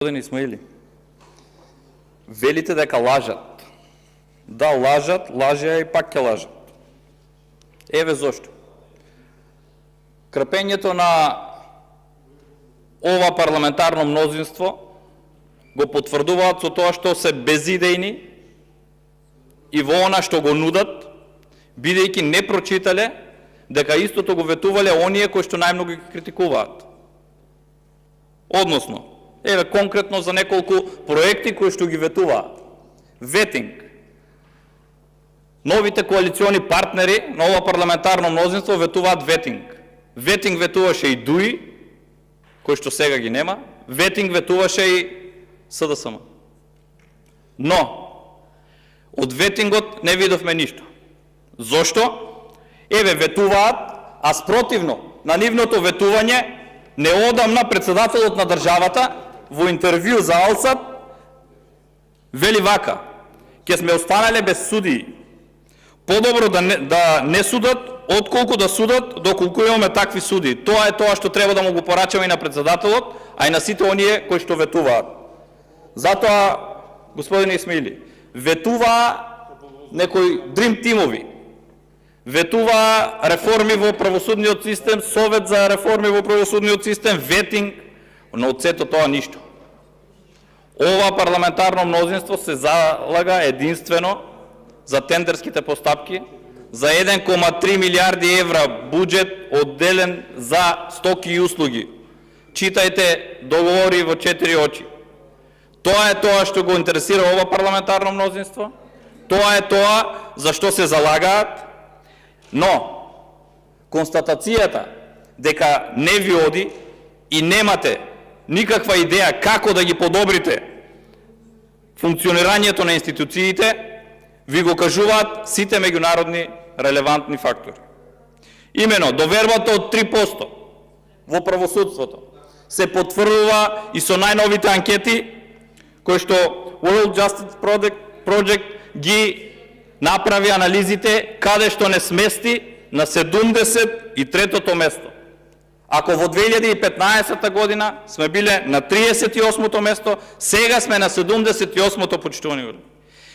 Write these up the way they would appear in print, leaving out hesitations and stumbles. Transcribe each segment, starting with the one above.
Господин Исмаили, велите дека лажат. Да, лажат, лажеа и пак ќе лажат. Еве зошто. Крпењето на ова парламентарно мнозинство го потврдуваат со тоа што се безидејни и во она што го нудат, бидејќи не прочитале дека истото го ветувале оние кои што најмногу ги критикуваат. Односно, еве конкретно за неколку проекти кои што ги ветуваат. Ветинг. Новите коалициони партнери на ова парламентарно мнозинство ветуваат ветинг. Ветинг ветуваше и ДУИ, кој што сега ги нема. Ветинг ветуваше и СДСМ. Но, од ветингот не видовме ништо. Зошто? Еве ветуваат, а спротивно на нивното ветување, неодамна председателот на државата во интервју за Алсат вели вака: ќе сме останале без судии. Подобро да не судат, отколку да судат доколку имаме такви судии. Тоа е тоа што треба да му го порачаме и на председателот, а и на сите оние кои што ветуваат. Затоа, господин Исмаили, ветуваа некои дрим тимови, ветуваа реформи во правосудниот систем, совет за реформи во правосудниот систем, ветинг, но од сето тоа ништо. Ова парламентарно мнозинство се залага единствено за тендерските постапки, за 1,3 милиарди евра буџет одделен за стоки и услуги. Читајте договори во 4 очи. Тоа е тоа што го интересира ова парламентарно мнозинство, тоа е тоа за што се залагаат, но констатацијата дека не ви оди и немате никаква идеја како да ги подобрите функционирањето на институциите, ви го кажуваат сите меѓународни релевантни фактори. Имено, довербата од 3% во правосудството се потврдува и со најновите анкети кои што World Justice Project ги направи анализите, каде што не смести на 73-то место. Ако во 2015 година сме биле на 38-то место, сега сме на 78-то, почитувани колеги.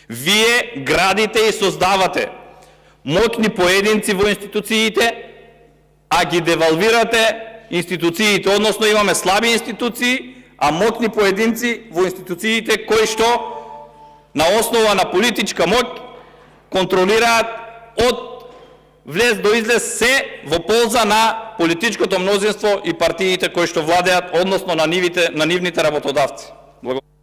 Вие градите и создавате моќни поединци во институциите, а ги девалвирате институциите, односно имаме слаби институции, а моќни поединци во институциите кои што на основа на политичка моќ контролираат од влез до излез се во полза на политичкото мнозинство и партиите кои што владеат, односно на нивните работодавци. Благодарам.